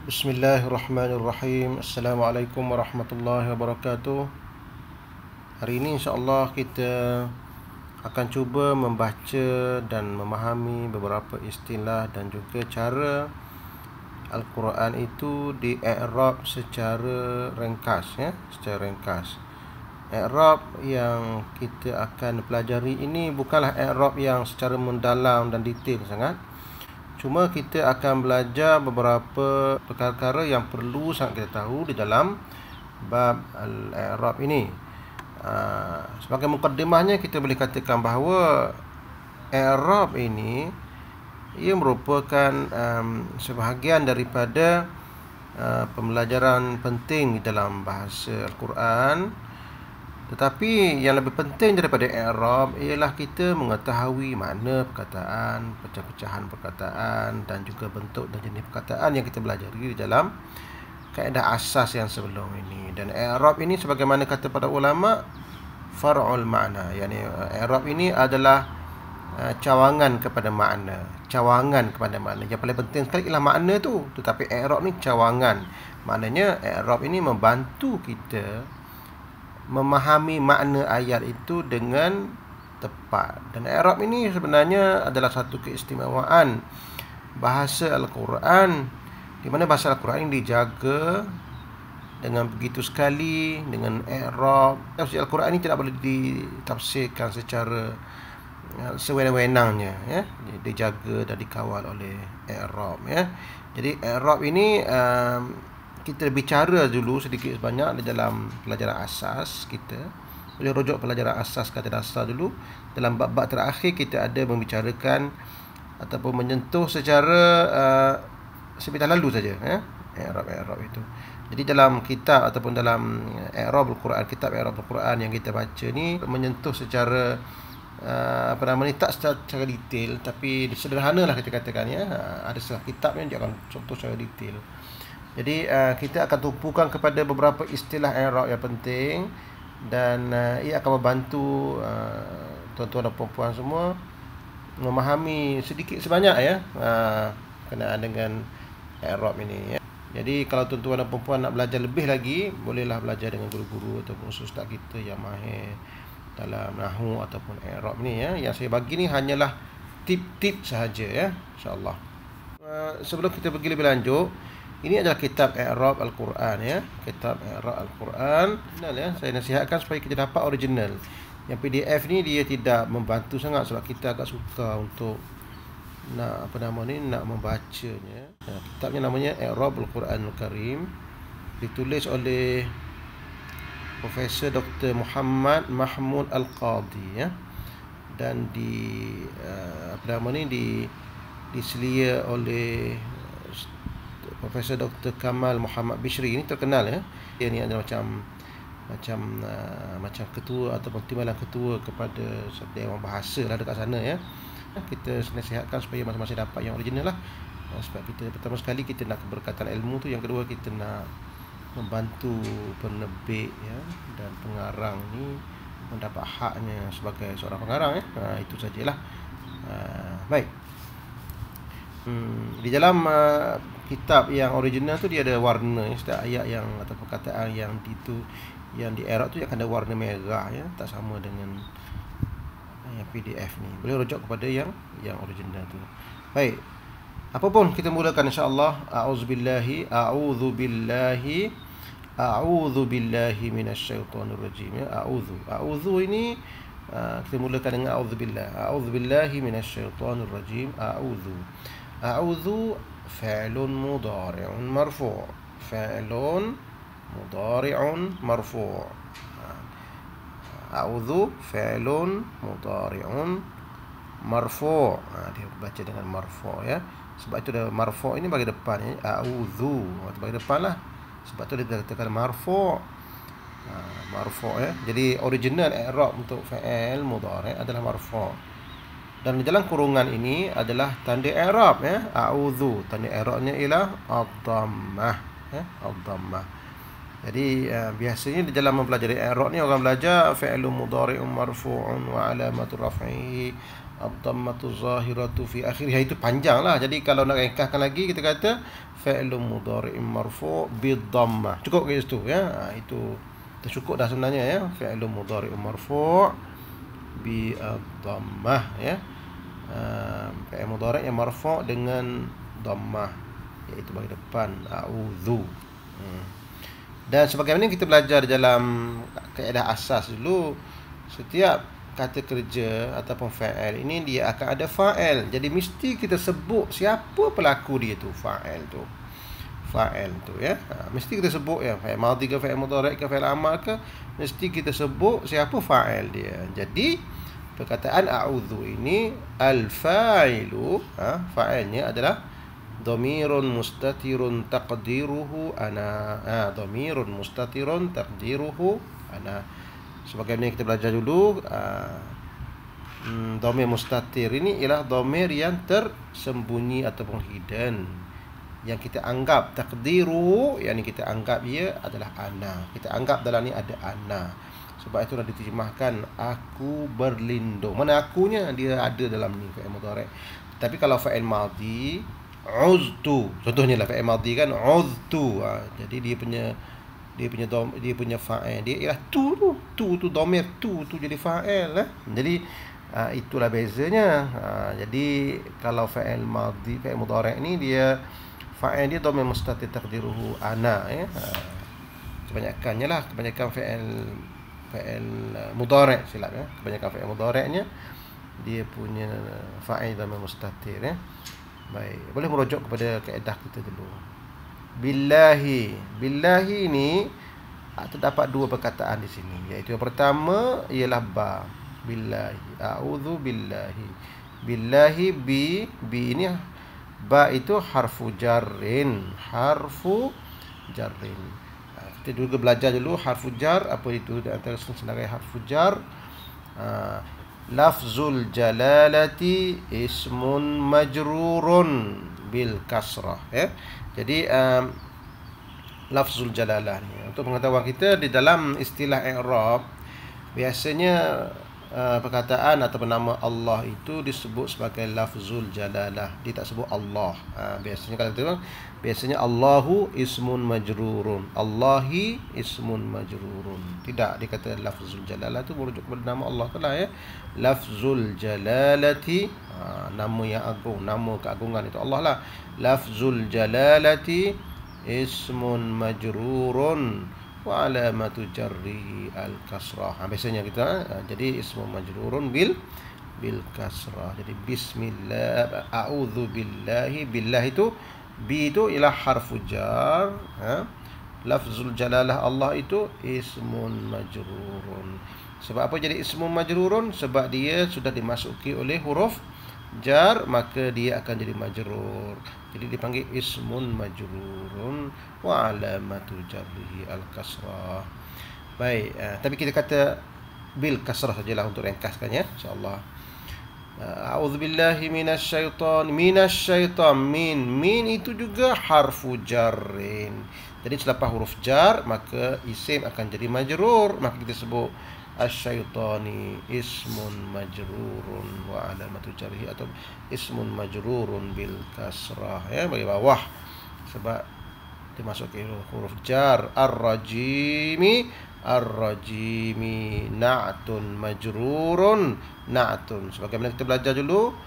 Bismillahirrahmanirrahim. Assalamualaikum warahmatullahi wabarakatuh. Hari ini insya-Allah kita akan cuba membaca dan memahami beberapa istilah dan juga cara Al-Quran itu di-i'rab secara ringkas, secara ringkas. I'rab yang kita akan pelajari ini bukanlah i'rab yang secara mendalam dan detail sangat. Cuma kita akan belajar beberapa perkara-perkara yang perlu sangat kita tahu di dalam bab al-i'rab ini. Sebagai mukaddimahnya kita boleh katakan bahawa i'rab ini ia merupakan sebahagian daripada pembelajaran penting di dalam bahasa Al-Quran. Tetapi yang lebih penting daripada i'rab ialah kita mengetahui makna perkataan, pecah-pecahan perkataan dan juga bentuk dan jenis perkataan yang kita pelajari di dalam kaedah asas yang sebelum ini. Dan i'rab ini sebagaimana kata para ulama, far'ul makna. Yani i'rab ini adalah cawangan kepada makna. Cawangan kepada makna. Yang paling penting sekali ialah makna tu. Tetapi i'rab ni cawangan. Maknanya i'rab ini membantu kita memahami makna ayat itu dengan tepat. Dan i'rab ini sebenarnya adalah satu keistimewaan bahasa Al-Quran, di mana bahasa Al-Quran ini dijaga dengan begitu sekali dengan i'rab. Tafsir Al-Quran ini tidak boleh ditafsirkan secara sewenang-wenangnya, dijaga dan dikawal oleh i'rab, Jadi i'rab ini kita bicara dulu sedikit sebanyak di dalam pelajaran asas kita. Boleh rujuk pelajaran asas kata dasar dulu. Dalam bab-bab terakhir kita ada membicarakan ataupun menyentuh secara sebentar lalu saja, i'rab itu. Jadi dalam kitab ataupun dalam i'rab Al-Quran, kitab i'rab Al-Quran yang kita baca ni menyentuh secara tak secara detail, tapi sederhanalah kita katakan, ada setengah kitab yang dia akan contoh secara detail. Jadi kita akan tumpukan kepada beberapa istilah i'rab yang penting, dan ia akan membantu tuan-tuan dan puan-puan semua memahami sedikit sebanyak berkenaan dengan i'rab ini, Jadi kalau tuan-tuan dan puan-puan nak belajar lebih lagi, bolehlah belajar dengan guru-guru ataupun ustaz kita yang mahir dalam nahwu ataupun i'rab ni, Yang saya bagi ni hanyalah tip-tip sahaja, insya-Allah. Sebelum kita pergi lebih lanjut, ini adalah kitab i'rab Al-Quran, Kitab i'rab Al-Quran. Saya nasihatkan supaya kita dapat original. Yang PDF ni dia tidak membantu sangat sebab kita agak suka untuk nak membacanya. Kitabnya namanya I'rab Al-Quran Al-Karim, ditulis oleh Profesor Dr. Muhammad Mahmud Al-Qadhi, dan diselia oleh Profesor Dr. Kamal Muhammad Bishri. Ini terkenal, Dia ni adalah macam ketua ataupun timbalan ketua kepada Dewan Bahasa lah dekat sana, Kita nasihatkan supaya masing-masing dapat yang original lah. Sebab kita pertama sekali kita nak keberkatan ilmu tu, yang kedua kita nak membantu penerbit, dan pengarang ni mendapat haknya sebagai seorang pengarang, Itu sajalah. Baik. Di dalam kitab yang original tu dia ada warna, setiap ayat yang atau perkataan yang di-i'rab tu akan ada warna merah, tak sama dengan yang PDF ni. Boleh rujuk kepada yang original tu. Baik. Apapun kita mulakan insya-Allah. A'udzu billahi minasyaitonir rajim, A'udzu ini kita mulakan dengan a'udzu billahi minasyaitonir rajim. A'udzu fi'lun mudhari'un marfu'. Fi'lun mudhari'un marfu'. A'udzu fi'lun mudhari'un marfu'. Dia baca dengan marfu', Sebab itu dah marfu' ini bagi depan, A'udzu bagi depan lah. Sebab tu dia katakan marfu'. Marfu', Jadi original i'rab untuk fi'il mudhari' adalah marfu'. Dan di dalam kurungan ini adalah tanda i'rab, A'udzu. Tanda i'rabnya ialah ad-dhammah, ad-dhammah. Jadi biasanya di dalam mempelajari i'rab ni orang belajar fi'lun mudhari'un marfu'un wa alamatu raf'ihi ad-dhammatu zahiratu fi akhirih. Itu panjang lah. Jadi kalau nak ringkaskan lagi, kita kata fi'lun mudhari'un marfu' bid-dhammah. Cukup ke situ ya. Itu cukup dah sebenarnya ya. Fi'lun mudhari'un marfu' bi-dhammah ya. Fi'il mudhari' yang marfu' dengan dhammah, iaitu bagi depan, a'udzu. Dan sebagaimana kita belajar dalam kaedah asas dulu, setiap kata kerja ataupun fa'il ini dia akan ada fa'il. Jadi mesti kita sebut siapa pelaku dia tu, fa'il tu. Fa'il tu ya. Mesti kita sebut ya, fa'il madhi ke, fa'il mudhari' ke, fa'il amal ke, mesti kita sebut siapa fa'il dia. Jadi perkataan a'udzu ini al-fa'ilu, fa'ilnya adalah dhamirun mustatirun taqdiruhu ana. Dhamirun mustatirun taqdiruhu ana. Sebagaimana kita belajar dulu, dhamir mustatir ini ialah dhamir yang tersembunyi ataupun hidden, yang kita anggap takdiru, yakni kita anggap ia adalah ana. Kita anggap dalam ni ada ana. Sebab itulah diterjemahkan aku berlindung. Mana akunya? Dia ada dalam ni, fa'il mudhari'. Tapi kalau fa'il madhi, uztu. Contohnya lah fa'il madhi kan, uztu. Jadi dia punya fa'il dia ialah tu dhamir tu jadi fa'il lah. Jadi itulah bezanya. Jadi kalau fa'il madhi, fa'il mudhari' ni dia fa'il dia dhamir mustatir taqdiruhu ana ya. Kebanyakan fa'il mudhari', silap ya. Kebanyakan fa'il mudhari'nya dia punya fa'il dhamir mustatir ya. Baik, boleh merujuk kepada kaedah kita dulu. Billahi ni terdapat dua perkataan di sini, iaitu yang pertama ialah ba, billahi, a'udzu billahi. Billahi bi ini ba itu harfu jarrin. Kita juga belajar dulu harfu jar, apa itu di antara senarai harfu jar. Lafzul jalalati ismun majrurun bil kasrah ya. Jadi lafzul jalalah ni, untuk pengetahuan kita, di dalam istilah i'rab biasanya perkataan atau nama Allah itu disebut sebagai lafzul jalalah. Dia tak sebut Allah. Biasanya kalau kita biasanya Allahu ismun majrurun, Allahi ismun majrurun. Tidak, dia kata lafzul jalalah tu merujuk kepada nama Allah tu lah ya. Lafzul jalalati, nama yang agung, nama keagungan itu Allah lah. Lafzul jalalati ismun majrurun wa alamatu jarrihi al-kasrah. Biasanya kita jadi ismun majrurun bil kasrah. Jadi bismillah, a'udzu billahi. Billah itu bi itu ialah harfu jar, lafzul jalalah Allah itu ismun majrurun. Sebab apa jadi ismun majrurun? Sebab dia sudah dimasuki oleh huruf jar, maka dia akan jadi majrur. Jadi dipanggil ismun majrurun wa alamatu jarrihi al-kasrah. Baik, tapi kita kata bil kasrah sajalah untuk ringkaskannya insya-Allah. A'udzubillahi minasyaitan. Min itu juga harfu jarrin. Jadi selepas huruf jar, maka isim akan jadi majrur, maka kita sebut asyaitani ismun majrurun wa alamatu jarhi, atau ismun majrurun bil kasrah ya, bagi bawah sebab dimasuk ke huruf jar. Ar-rajimi na'tun majrurun. Na'tun, sebagaimana kita belajar dulu,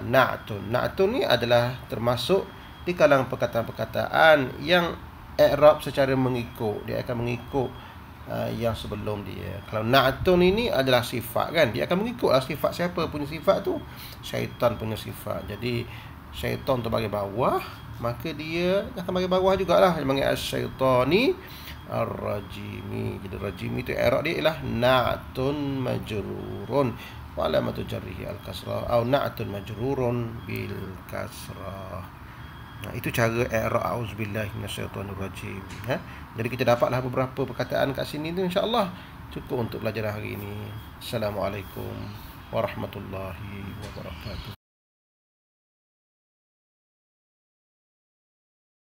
na'tun ni adalah termasuk di kalangan perkataan-perkataan yang i'rab secara mengikut. Dia akan mengikut yang sebelum dia. Kalau na'tun ini adalah sifat kan, dia akan mengikutlah sifat. Siapa punya sifat tu? Syaitan punya sifat. Jadi syaitan tu bagi bawah, maka dia akan bagi bawah jugalah. Dia panggil asyaitani ar-rajimi. Jadi rajimi itu i'rab dia ialah na'tun majrurun wa alamatu jarrihi al-kasrah, atau na'tun majrurun bil kasrah. Itu cara i'rab auzubillahi minasyaitonir rajim. Jadi kita dapatlah beberapa perkataan kat sini tu, insya-Allah cukup untuk pelajaran hari ini. Assalamualaikum warahmatullahi wabarakatuh.